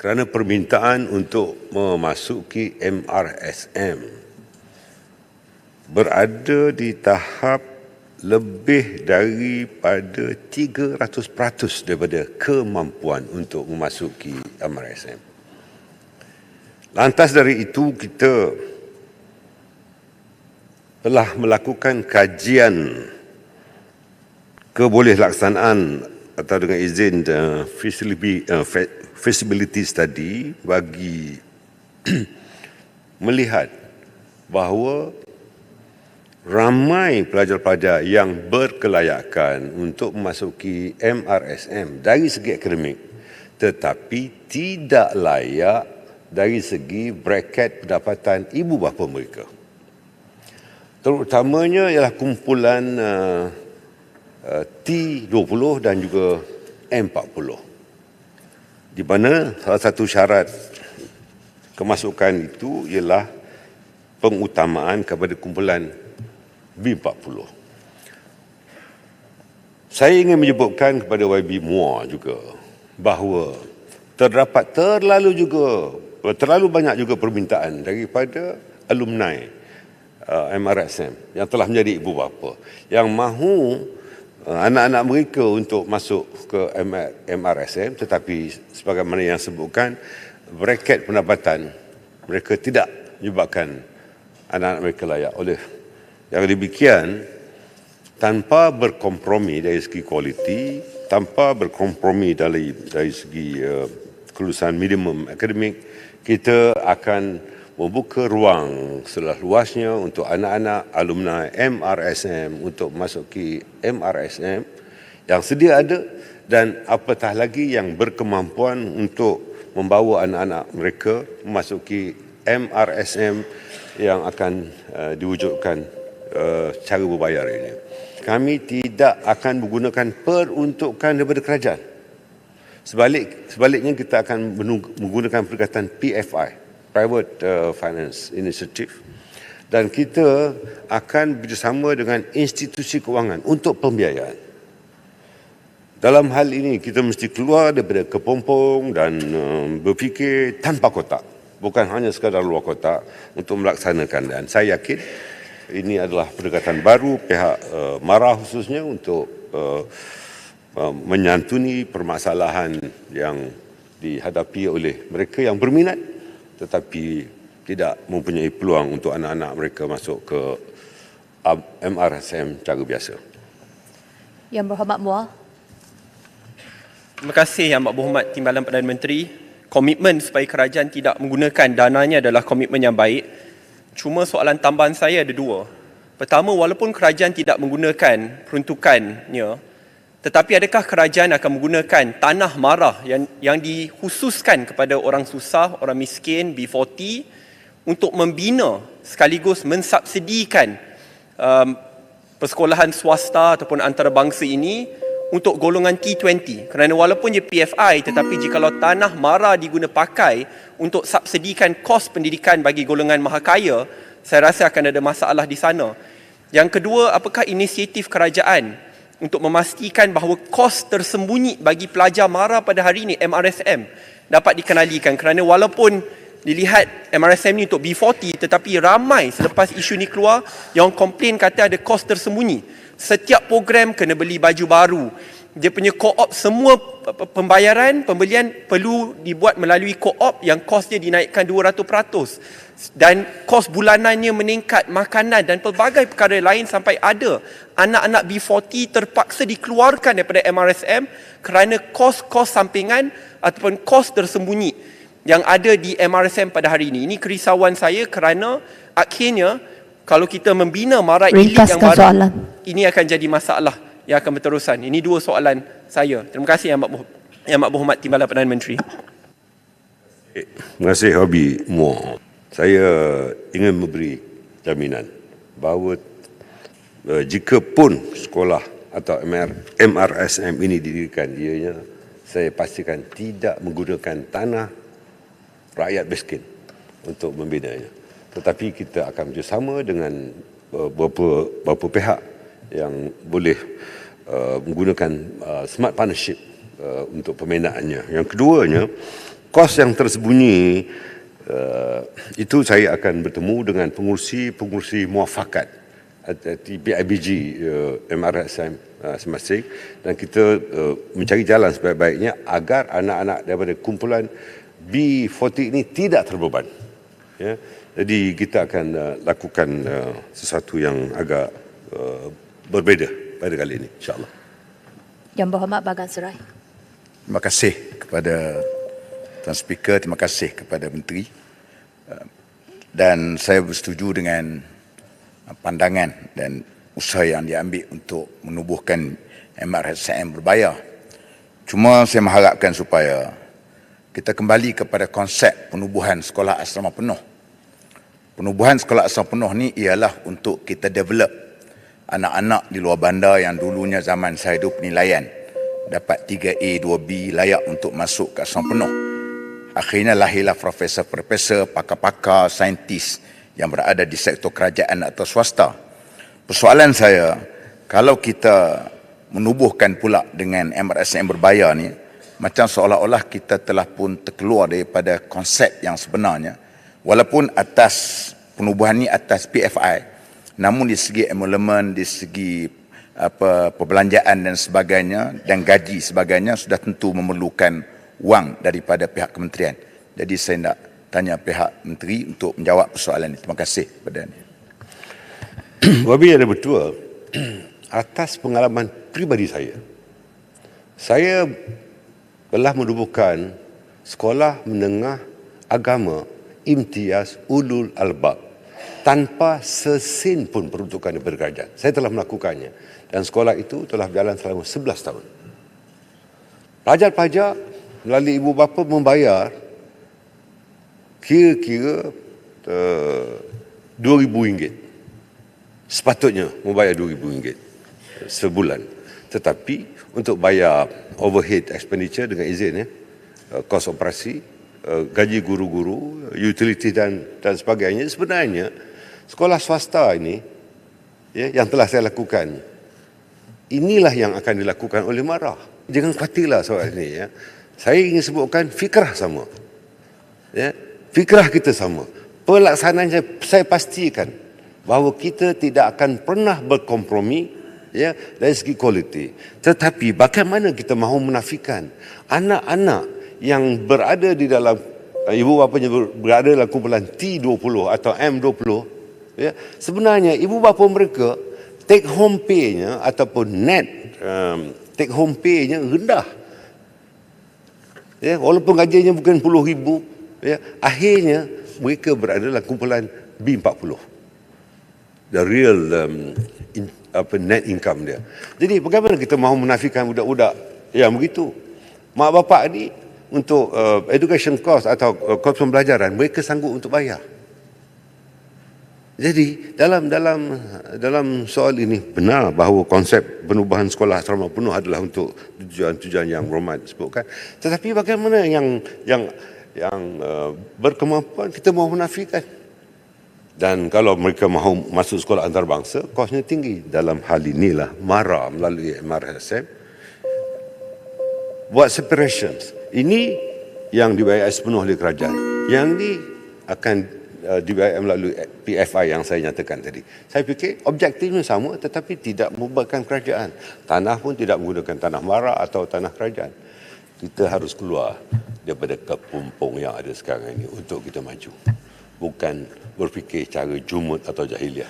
kerana permintaan untuk memasuki MRSM berada di tahap lebih daripada 300% daripada kemampuan untuk memasuki MRSM. Lantas dari itu, kita telah melakukan kajian kebolehaksanaan atau dengan izin feasibility study bagi melihat bahawa ramai pelajar-pelajar yang berkelayakan untuk memasuki MRSM dari segi akademik tetapi tidak layak dari segi braket pendapatan ibu bapa mereka. Terutamanya ialah kumpulan T20 dan juga M40, di mana salah satu syarat kemasukan itu ialah pengutamaan kepada kumpulan B40. Saya ingin menyebutkan kepada YB MUA juga bahawa terdapat terlalu banyak juga permintaan daripada alumni MRSM yang telah menjadi ibu bapa yang mahu anak-anak mereka untuk masuk ke MRSM, tetapi sebagaimana yang sebutkan, braket pendapatan mereka tidak menyebabkan anak-anak mereka layak. Oleh yang demikian, tanpa berkompromi dari segi kualiti, tanpa berkompromi dari segi kelulusan minimum akademik, kita akan membuka ruang seluas-luasnya untuk anak-anak alumni MRSM untuk memasuki MRSM yang sedia ada dan apatah lagi yang berkemampuan untuk membawa anak-anak mereka memasuki MRSM yang akan diwujudkan cara berbayar ini. Kami tidak akan menggunakan peruntukan daripada kerajaan. Sebaliknya kita akan menggunakan perkataan PFI, Private Finance Initiative, dan kita akan bekerjasama dengan institusi kewangan untuk pembiayaan. Dalam hal ini kita mesti keluar daripada kepompong dan berfikir tanpa kotak, bukan hanya sekadar luar kotak untuk melaksanakan. Dan saya yakin ini adalah pendekatan baru pihak MARA khususnya untuk menyantuni permasalahan yang dihadapi oleh mereka yang berminat tetapi tidak mempunyai peluang untuk anak-anak mereka masuk ke MRSM cara biasa. Yang Berhormat Muar. Terima kasih Yang Berhormat Timbalan Perdana Menteri. Komitmen supaya kerajaan tidak menggunakan dananya adalah komitmen yang baik. Cuma soalan tambahan saya ada dua. Pertama, walaupun kerajaan tidak menggunakan peruntukannya, tetapi adakah kerajaan akan menggunakan tanah marah yang dikhususkan kepada orang susah, orang miskin, B40 untuk membina sekaligus mensubsidikan persekolahan swasta ataupun antarabangsa ini untuk golongan T20? Kerana walaupun dia PFI, tetapi jikalau tanah mara diguna pakai untuk subsidikan kos pendidikan bagi golongan mahakaya, saya rasa akan ada masalah di sana. Yang kedua, apakah inisiatif kerajaan untuk memastikan bahawa kos tersembunyi bagi pelajar mara pada hari ini, MRSM, dapat dikenalikan? Kerana walaupun dilihat MRSM ni untuk B40, tetapi ramai selepas isu ni keluar yang komplain kata ada kos tersembunyi. Setiap program kena beli baju baru. Dia punya co-op, semua pembelian perlu dibuat melalui co-op yang kos dia dinaikkan 200%. Dan kos bulanannya meningkat, makanan dan pelbagai perkara lain, sampai ada anak-anak B40 terpaksa dikeluarkan daripada MRSM kerana kos-kos sampingan ataupun kos tersembunyi yang ada di MRSM pada hari ini. Ini kerisauan saya kerana akhirnya kalau kita membina mara elit yang baru, soalan ini akan jadi masalah yang akan berterusan. Ini dua soalan saya. Terima kasih Yang Berhormat Timbalan Perdana Menteri. Terima kasih Habib Muar. Saya ingin memberi jaminan bahawa jika pun sekolah atau MRSM ini didirikan, ianya saya pastikan tidak menggunakan tanah rakyat miskin untuk membinanya. Tetapi kita akan bersama dengan beberapa pihak yang boleh menggunakan smart partnership untuk pembinaannya. Yang keduanya, kos yang tersembunyi, itu saya akan bertemu dengan pengurusi muafakat di PIBG MRSM semasa dan kita mencari jalan sebaik-baiknya agar anak-anak daripada kumpulan B40 ini tidak terbeban. Ya. Jadi kita akan lakukan sesuatu yang agak berbeza pada kali ini, insya-Allah. Yang Berhormat Bagan Serai. Terima kasih kepada Tuan Speaker, terima kasih kepada Menteri. Dan saya bersetuju dengan pandangan dan usaha yang diambil untuk menubuhkan MRSM berbayar. Cuma saya mengharapkan supaya kita kembali kepada konsep penubuhan sekolah asrama penuh. Penubuhan sekolah asrama penuh ni ialah untuk kita develop anak-anak di luar bandar yang dulunya zaman saya itu penilaian dapat 3A, 2B layak untuk masuk ke asrama penuh. Akhirnya lahirlah profesor-profesor, pakar-pakar, saintis yang berada di sektor kerajaan atau swasta. Persoalan saya, kalau kita menubuhkan pula dengan MRSM berbayar ni, macam seolah-olah kita telah pun terkeluar daripada konsep yang sebenarnya. Walaupun atas penubuhan ni atas PFI, namun di segi emolumen, di segi perbelanjaan dan sebagainya dan gaji sebagainya sudah tentu memerlukan wang daripada pihak kementerian. Jadi saya nak tanya pihak menteri untuk menjawab persoalan ini. Terima kasih kepada anda. Wabi ada betul. Atas pengalaman pribadi saya telah menubuhkan sekolah menengah agama Imtiaz Ulul Albab tanpa sesin pun peruntukan daripada kerajaan. Saya telah melakukannya dan sekolah itu telah berjalan selama 11 tahun. Pelajar-pelajar melalui ibu bapa membayar kira-kira RM2,000. Sepatutnya membayar RM2,000 sebulan. Tetapi untuk bayar overhead expenditure dengan izin, kos operasi, gaji guru-guru, utility dan sebagainya, sebenarnya sekolah swasta ini yang telah saya lakukan, inilah yang akan dilakukan oleh MARA. Jangan khawatirlah soal ini. Saya ingin sebutkan fikrah sama. Fikrah kita sama. Pelaksanaannya saya pastikan bahawa kita tidak akan pernah berkompromi dari segi kualiti. Tetapi bagaimana kita mahu menafikan anak-anak yang berada di dalam ibu bapanya berada dalam kumpulan T20 atau M20, sebenarnya ibu bapa mereka take home pay-nya ataupun net take home pay-nya rendah. Walaupun gajinya bukan RM10,000, akhirnya mereka berada dalam kumpulan B40. The real net income dia. Jadi bagaimana kita mahu menafikan budak-budak yang begitu? Mak bapak ni untuk education cost atau kos pembelajaran mereka sanggup untuk bayar. Jadi dalam soal ini benar bahawa konsep penubuhan sekolah asrama penuh adalah untuk tujuan-tujuan yang Romat sebutkan. Tetapi bagaimana yang berkemampuan kita mahu menafikan. Dan kalau mereka mahu masuk sekolah antarabangsa, kosnya tinggi. Dalam hal inilah MARA melalui MRSM buat separations. Ini yang dibayar sepenuh oleh kerajaan. Yang ini akan dibayar melalui PFI yang saya nyatakan tadi. Saya fikir objektifnya sama tetapi tidak membebankan kerajaan. Tanah pun tidak menggunakan tanah MARA atau tanah kerajaan. Kita harus keluar daripada kepompong yang ada sekarang ini untuk kita maju. Bukan berfikir cara jumut atau jahiliah.